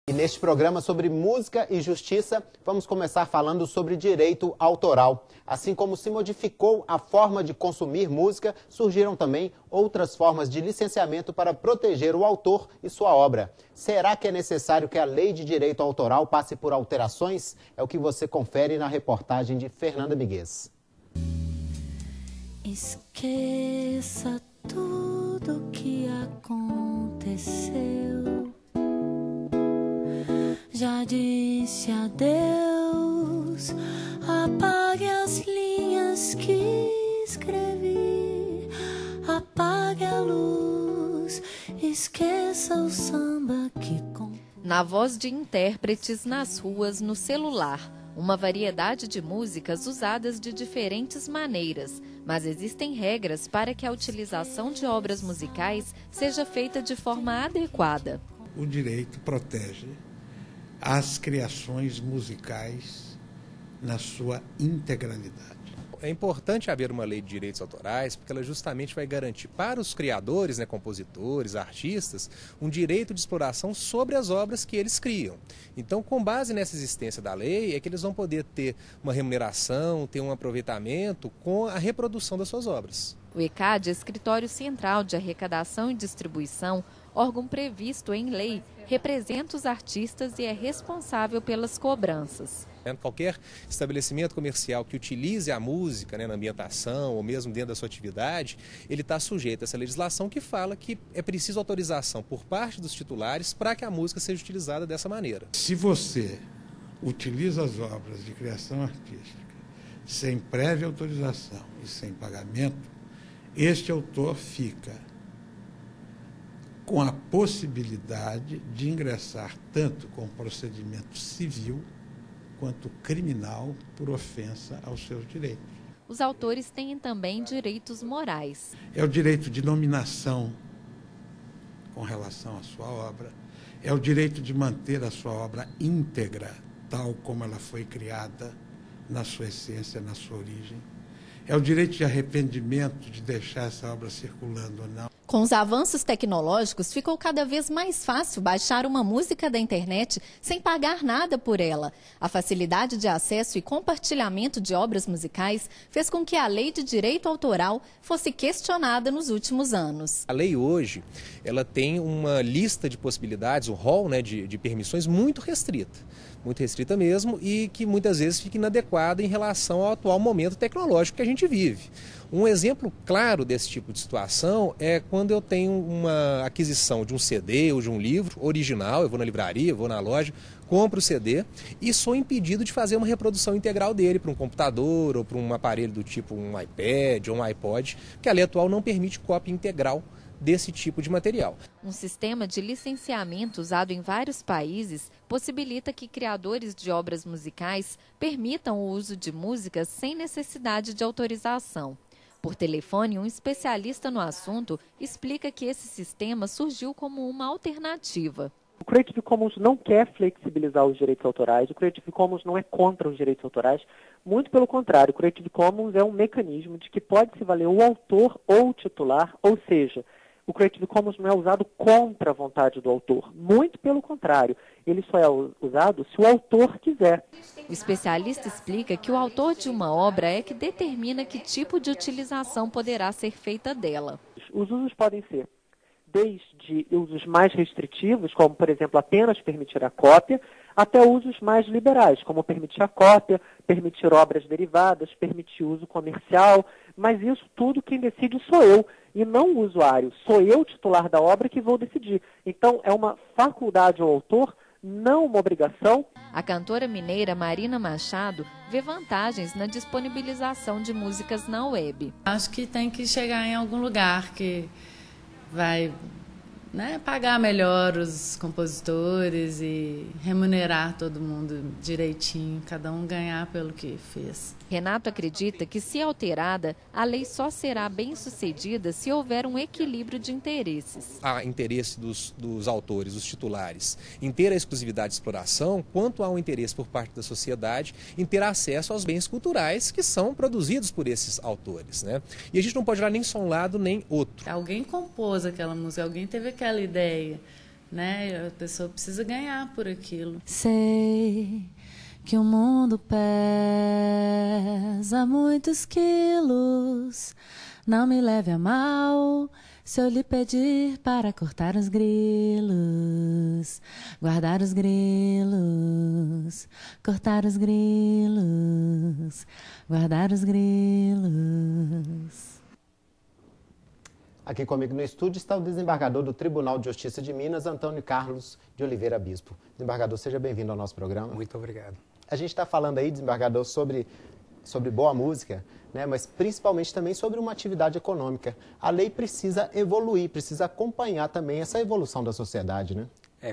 E neste programa sobre música e justiça, vamos começar falando sobre direito autoral. Assim como se modificou a forma de consumir música, surgiram também outras formas de licenciamento para proteger o autor e sua obra. Será que é necessário que a lei de direito autoral passe por alterações? É o que você confere na reportagem de Fernanda Miguez. Esqueça tudo que aconteceu. Já disse adeus, apague as linhas que escrevi, apague a luz, esqueça o samba que... Na voz de intérpretes nas ruas, no celular, uma variedade de músicas usadas de diferentes maneiras, mas existem regras para que a utilização de obras musicais seja feita de forma adequada. O direito protege as criações musicais na sua integralidade. É importante haver uma lei de direitos autorais porque ela justamente vai garantir para os criadores, compositores, artistas, um direito de exploração sobre as obras que eles criam. Então, com base nessa existência da lei, é que eles vão poder ter uma remuneração, ter um aproveitamento com a reprodução das suas obras. O ECAD, Escritório Central de Arrecadação e Distribuição, órgão previsto em lei, representa os artistas e é responsável pelas cobranças. Qualquer estabelecimento comercial que utilize a música na ambientação ou mesmo dentro da sua atividade, ele está sujeito a essa legislação que fala que é preciso autorização por parte dos titulares para que a música seja utilizada dessa maneira. Se você utiliza as obras de criação artística sem prévia autorização e sem pagamento, este autor fica com a possibilidade de ingressar tanto com procedimento civil quanto criminal por ofensa aos seus direitos. Os autores têm também direitos morais. É o direito de nominação com relação à sua obra, é o direito de manter a sua obra íntegra, tal como ela foi criada, na sua essência, na sua origem. É o direito de arrependimento de deixar essa obra circulando ou não. Com os avanços tecnológicos, ficou cada vez mais fácil baixar uma música da internet sem pagar nada por ela. A facilidade de acesso e compartilhamento de obras musicais fez com que a lei de direito autoral fosse questionada nos últimos anos. A lei hoje, ela tem uma lista de possibilidades, um rol de permissões muito restrita mesmo, e que muitas vezes fica inadequada em relação ao atual momento tecnológico que a gente vive. Um exemplo claro desse tipo de situação é quando eu tenho uma aquisição de um CD ou de um livro original, eu vou na livraria, vou na loja, compro o CD e sou impedido de fazer uma reprodução integral dele para um computador ou para um aparelho do tipo um iPad ou um iPod, porque a lei atual não permite cópia integral desse tipo de material. Um sistema de licenciamento usado em vários países possibilita que criadores de obras musicais permitam o uso de músicas sem necessidade de autorização. Por telefone, um especialista no assunto explica que esse sistema surgiu como uma alternativa. O Creative Commons não quer flexibilizar os direitos autorais, o Creative Commons não é contra os direitos autorais, muito pelo contrário, o Creative Commons é um mecanismo de que pode se valer o autor ou o titular, ou seja, o Creative Commons não é usado contra a vontade do autor, muito pelo contrário, ele só é usado se o autor quiser. O especialista explica que o autor de uma obra é que determina que tipo de utilização poderá ser feita dela. Os usos podem ser desde usos mais restritivos, como, por exemplo, apenas permitir a cópia, até usos mais liberais, como permitir a cópia, permitir obras derivadas, permitir uso comercial, mas isso tudo quem decide sou eu, e não o usuário. Sou eu, titular da obra, que vou decidir. Então, é uma faculdade ao autor, não uma obrigação. A cantora mineira Marina Machado vê vantagens na disponibilização de músicas na web. Acho que tem que chegar em algum lugar que vai pagar melhor os compositores e remunerar todo mundo direitinho, cada um ganhar pelo que fez. Renato acredita que, se alterada, a lei só será bem-sucedida se houver um equilíbrio de interesses. Há interesse dos autores, dos titulares, em ter a exclusividade de exploração, quanto há um interesse por parte da sociedade em ter acesso aos bens culturais que são produzidos por esses autores, E a gente não pode olhar nem só um lado nem outro. Alguém compôs aquela música, alguém teve aquela ideia, né? A pessoa precisa ganhar por aquilo. Sei que o mundo pesa muitos quilos. Não me leve a mal se eu lhe pedir para cortar os grilos, guardar os grilos, cortar os grilos, guardar os grilos. Aqui comigo no estúdio está o desembargador do Tribunal de Justiça de Minas, Antônio Carlos de Oliveira Bispo. Desembargador, seja bem-vindo ao nosso programa. Muito obrigado. A gente está falando aí, desembargador, sobre boa música, né? Mas principalmente também sobre uma atividade econômica. A lei precisa evoluir, precisa acompanhar também essa evolução da sociedade, né?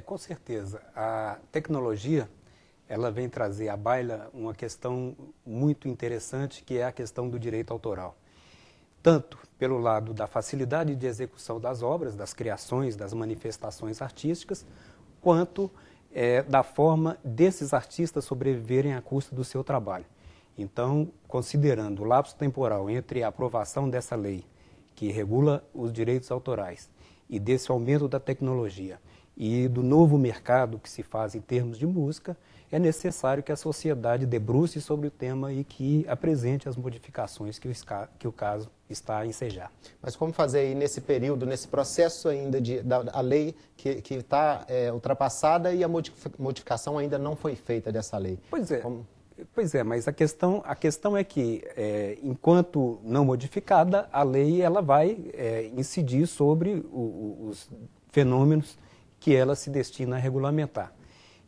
Com certeza. A tecnologia, ela vem trazer à baila uma questão muito interessante, que é a questão do direito autoral. Tanto pelo lado da facilidade de execução das obras, das criações, das manifestações artísticas, quanto da forma desses artistas sobreviverem à custa do seu trabalho. Então, considerando o lapso temporal entre a aprovação dessa lei, que regula os direitos autorais, e desse aumento da tecnologia e do novo mercado que se faz em termos de música, é necessário que a sociedade debruce sobre o tema e que apresente as modificações que o caso está a ensejar. Mas como fazer aí nesse período, nesse processo ainda da lei que está ultrapassada e a modificação ainda não foi feita dessa lei? Pois é, mas a questão é que, enquanto não modificada, a lei ela vai incidir sobre os fenômenos que ela se destina a regulamentar.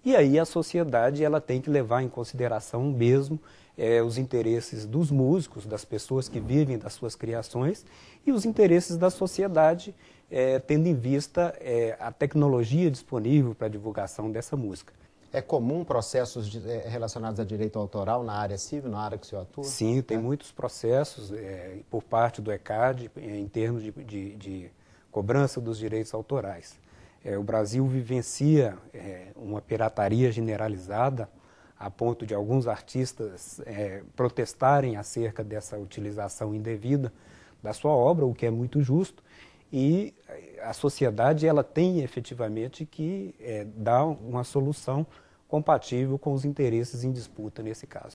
E aí a sociedade ela tem que levar em consideração mesmo os interesses dos músicos, das pessoas que vivem das suas criações, e os interesses da sociedade, tendo em vista a tecnologia disponível para a divulgação dessa música. É comum processos relacionados a direito autoral na área civil, na área que o senhor atua? Sim, tem muitos processos por parte do ECAD em termos de cobrança dos direitos autorais. O Brasil vivencia uma pirataria generalizada a ponto de alguns artistas protestarem acerca dessa utilização indevida da sua obra, o que é muito justo, e a sociedade ela tem efetivamente que dar uma solução compatível com os interesses em disputa nesse caso.